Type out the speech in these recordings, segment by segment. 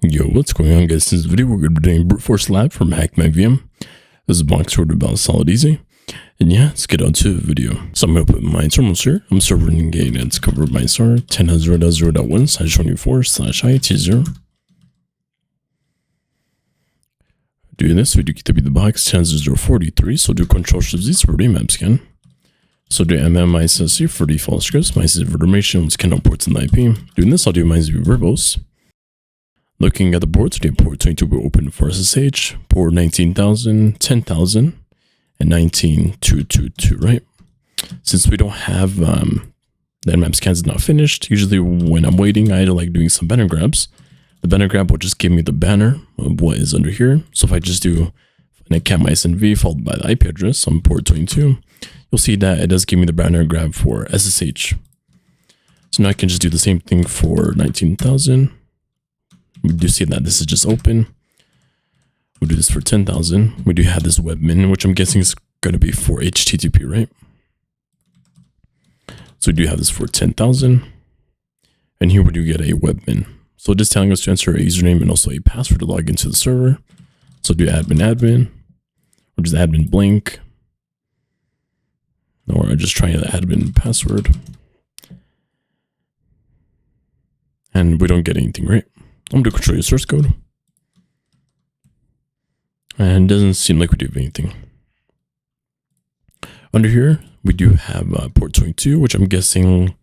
Yo, what's going on, guys? In this video, we're going to be doing Bruteforcelab from HackMyVm. This is a box sort about solid easy. And yeah, let's get on to the video. So I'm going to put my terminals here. I'm server running gate and it's covered by SAR 10.0.0.1/24/IT0. Doing this, we do get to be the box 10.0.0.43. So do Control-Shift-Z for the map scan. So do MMISSC for default scripts. My information will scan on ports in the IP. Doing this, I'll do my verbose. Looking at the boards, the port 22 will open for SSH, port 19,000, 10,000, and 19,222, right? Since we don't have, the nmap scan is not finished, usually when I'm waiting, I like doing some banner grabs. The banner grab will just give me the banner of what is under here. So if I just do an HackMyVm followed by the IP address on port 22, you'll see that it does give me the banner grab for SSH. So now I can just do the same thing for 19,000. We do see that this is just open. We'll do this for 10,000. We do have this webmin, which I'm guessing is going to be for HTTP, right? So we do have this for 10,000. And here we do get a webmin. So just telling us to enter a username and also a password to log into the server. So do admin, or just admin blank. Or I just try the admin password. And we don't get anything, right? I'm going to control your source code. And it doesn't seem like we do anything. Under here, we do have port 22, which I'm guessing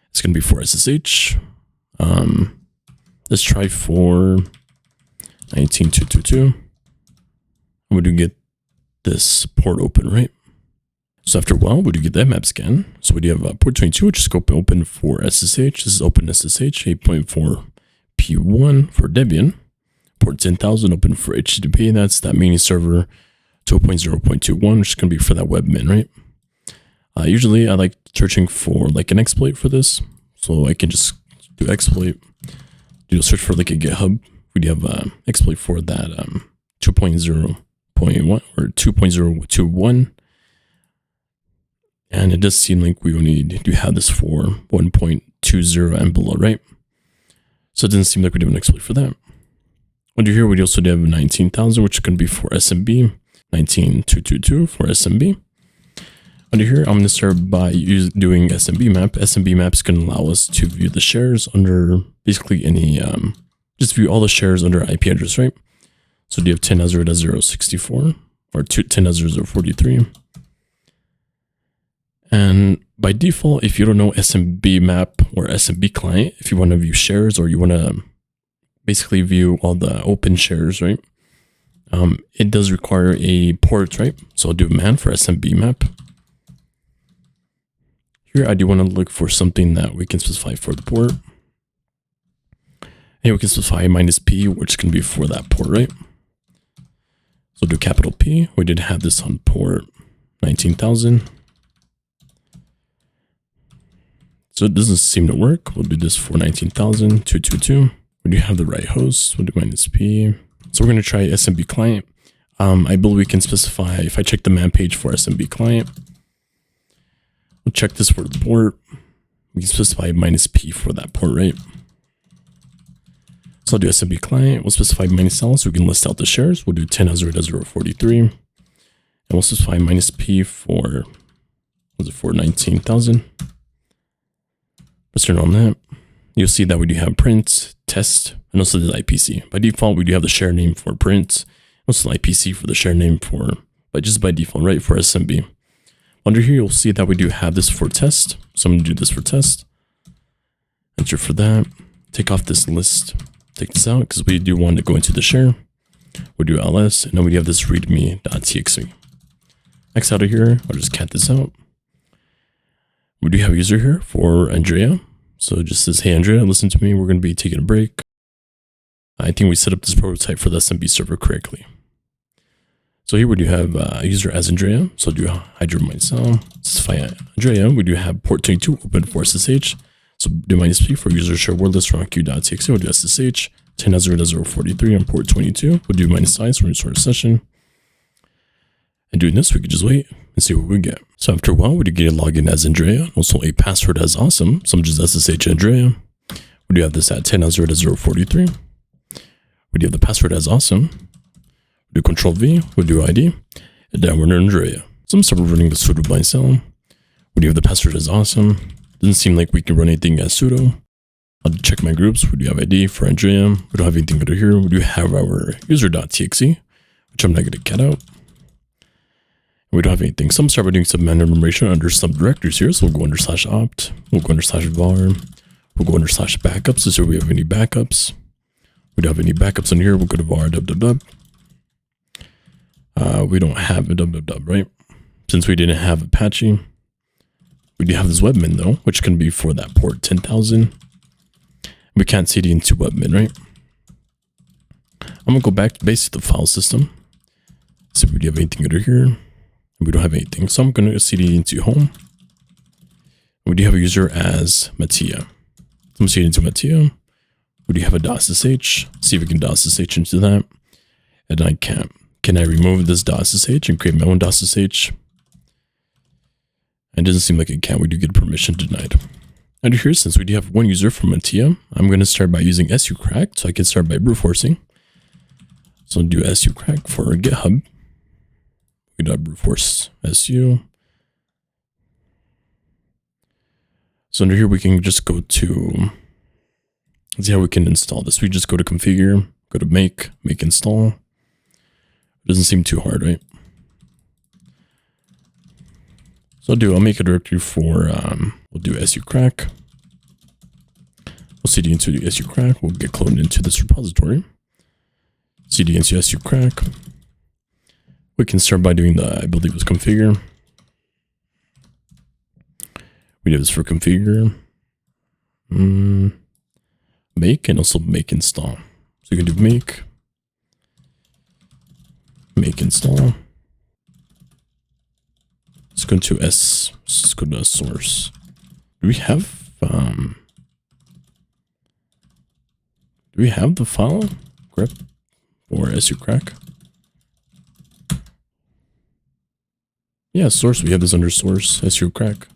it's going to be for SSH. Let's try for 19,222. And we do get this port open, right? So after a while, we do get that map scan. So we do have port 22, which is open for SSH. This is open SSH 8.4. P1 for Debian, port 10,000 open for HTTP. That's that mini server 2.0.21, which is going to be for that webmin, right? Usually I like searching for like an exploit for this. So I can just do exploit, do a search for like a GitHub. We do have exploit for that 2.0.1 or 2.021. And it does seem like we only do have this for 1.20 and below, right? So it doesn't seem like we do an exploit for that. Under here, we also have 19,000, which can be for SMB, 19,222 for SMB. Under here, I'm going to start by doing SMB map. SMB maps can allow us to view the shares under basically any, just view all the shares under IP address, right? So do you have 10.0.0.64 or 10.0.0.43? And by default, if you don't know SMB map or SMB client, if you want to view shares or you want to basically view all the open shares, right? It does require a port, right? So I'll do man for SMB map. Here, I do want to look for something that we can specify for the port. And we can specify -P, which can be for that port, right? So do capital P. We did have this on port 19,000. So it doesn't seem to work. We'll do this for 19,222. We do have the right host. We'll do -P. So we're going to try SMB client. I believe we can specify, if I check the man page for SMB client, we'll check this for the port. We can specify -P for that port, right? So I'll do SMB client. We'll specify -L so we can list out the shares. We'll do 10.0.0.43. And we'll specify -P for, was it for 19,000? Let's turn on that. You'll see that we do have print, test, and also the IPC. By default, we do have the share name for print, also the IPC for the share name for, but just by default, right, for SMB. Under here, you'll see that we do have this for test. So I'm going to do this for test. Enter for that. Take off this list. Take this out because we do want to go into the share. We'll do ls, and then we have this readme.txt. X out of here. I'll just cat this out. We do have a user here for Andrea. So it just says, hey, Andrea, listen to me. We're going to be taking a break. I think we set up this prototype for the SMB server correctly. So here we do have a user as Andrea. So do hydro myself. Specify Andrea. We do have port 22 open for SSH. So do -P for user share wordless from q.txt. We'll do SSH 10.0.0.43 on port 22. We'll do -I so we're going to start a session. And doing this, we could just wait and see what we get. So after a while, we do get a login as Andrea, also a password as awesome. So I'm just SSH Andrea. We do have this at 10.0.0.43. do have the password as awesome. We'll do Control V, we'll do ID, and then we're in Andrea. So I'm start running the sudo blind cell. We do have the password as awesome. Doesn't seem like we can run anything as sudo. I'll check my groups. We do have ID for Andrea. We don't have anything under here. We do have our user.txt, which I'm not going to cat out. We don't have anything. So I'm start by doing some manual enumeration under subdirectories here. So we'll go under /opt. We'll go under /var. We'll go under /backups to see if we have any backups. We don't have any backups in here. We'll go to var www. We don't have a www, right? Since we didn't have Apache. We do have this webmin though, which can be for that port 10,000. We can't cd into webmin, right? I'm gonna go back to basically the file system. See if we do have anything under here. We don't have anything, so I'm gonna cd into home. We do have a user as Mattia. So I'm cd into Mattia. We do have a .sh. See if we can .sh into that. And I can't. Can I remove this .sh and create my own .sh? It doesn't seem like it can. We do get permission denied. Under here, since we do have one user from Mattia, I'm going to start by using sucrack. So I can start by brute forcing. So I'll do sucrack for GitHub. We do brute force su. So under here, we can just go to, let's see how we can install this. We just go to configure, go to make install. It doesn't seem too hard, right? So I'll make a directory for, we'll do sucrack. We'll cd into the sucrack. We'll get cloned into this repository. Cd into sucrack. We can start by doing the, I believe it was configure. We do this for configure. Make and also make install. So you can do make install. Let's go to let's go to source. Do we have the file grep or sucrack? Yeah, source. We have this under source sucrack.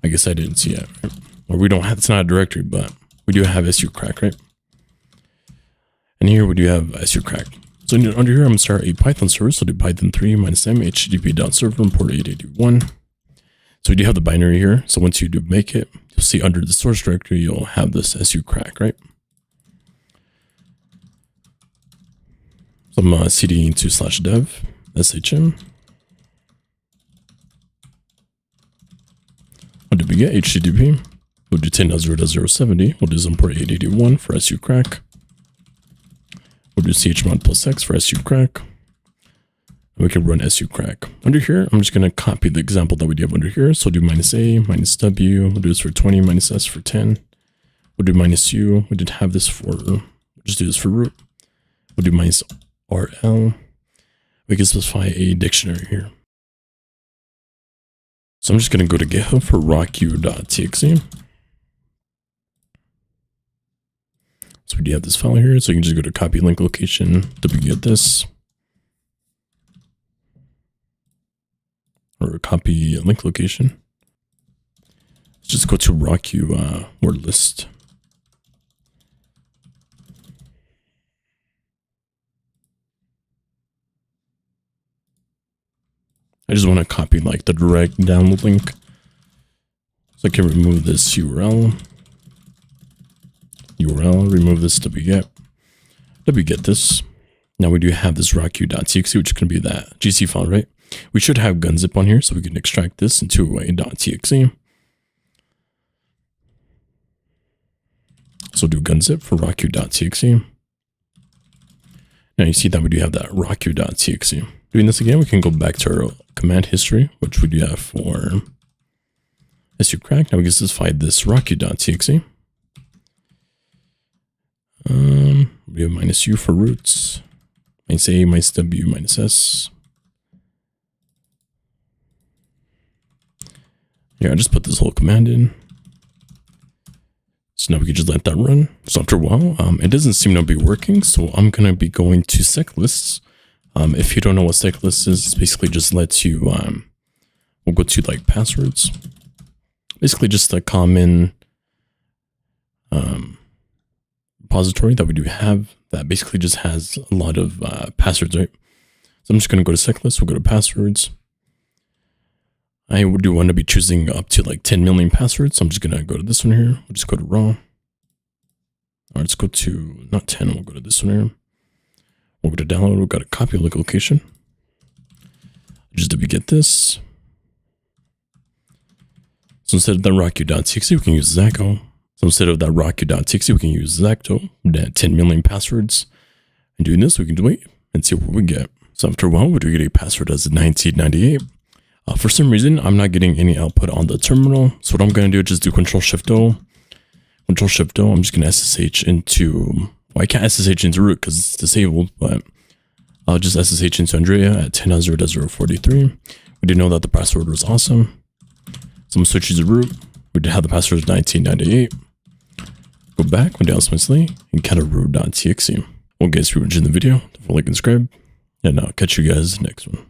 I guess I didn't see it. Right? Or we don't have, it's not a directory, but we do have sucrack, right? And here we do have sucrack. So under here, I'm going to start a Python server. So I'll do python 3 -m http.server and port 8081. So we do have the binary here. So once you do make it, you'll see under the source directory, you'll have this sucrack, right? So I'm cd into /dev shm. I'll do get http. We'll do 10.0.070. We'll do some port 8081 for sucrack. We'll do chmod +x for sucrack. We can run sucrack. Under here, I'm just going to copy the example that we do have under here. So we'll do -a, -w. We'll do this for 20, -s for 10. We'll do -u. We did have this for, we'll just do this for root. We'll do -rl. We can specify a dictionary here. So I'm just going to go to GitHub for rocku.txt. So we do have this file here, so you can just go to copy link location to get this. Or copy link location. Let's just go to Rocku word list. I just want to copy like the direct download link. So I can remove this URL. Remove this wget this. Now we do have this rocku.txt, which can be that GC file, right? We should have gunzip on here, so we can extract this into a .txt. So do gunzip for rocku.txt. Now you see that we do have that rocku.txt. Doing this again, we can go back to our command history, which we do have for sucrack. Now we can specify this rocku.txt. We have -u for roots, -a, -w, -s. Yeah, I just put this whole command in. So now we can just let that run. So after a while, it doesn't seem to be working. So I'm going to be going to seclists. If you don't know what seclist is, it's basically just lets you, we'll go to like passwords. Basically just a common, repository that we do have that basically just has a lot of passwords, right? So I'm just going to go to seclist. We'll go to passwords. I do want to be choosing up to like 10 million passwords. So I'm just going to go to this one here. We'll just go to raw. All right, let's go to not 10. We'll go to this one here. We'll go to download. We've got to copy a location. Just to get this. So instead of that rocky.txt, we can use Zacto. So instead of that rocky.txt, we can use Zacto. That 10 million passwords. And doing this, we can wait and see what we get. So after a while, we do get a password as 1998. For some reason, I'm not getting any output on the terminal. So what I'm going to do is just do Control-Shift-O. Control-Shift-O. I'm just going to SSH into... Well, I can't SSH into root because it's disabled, but I'll just SSH into Andrea at 10.0.0.43. We did know that the password was awesome. So I'm going to switch to root. We did have the password 1998. Go back, went down smoothly, and kind of root.txt. Well, guys, if you enjoyed the video, don't forget to like and subscribe. And I'll catch you guys next one.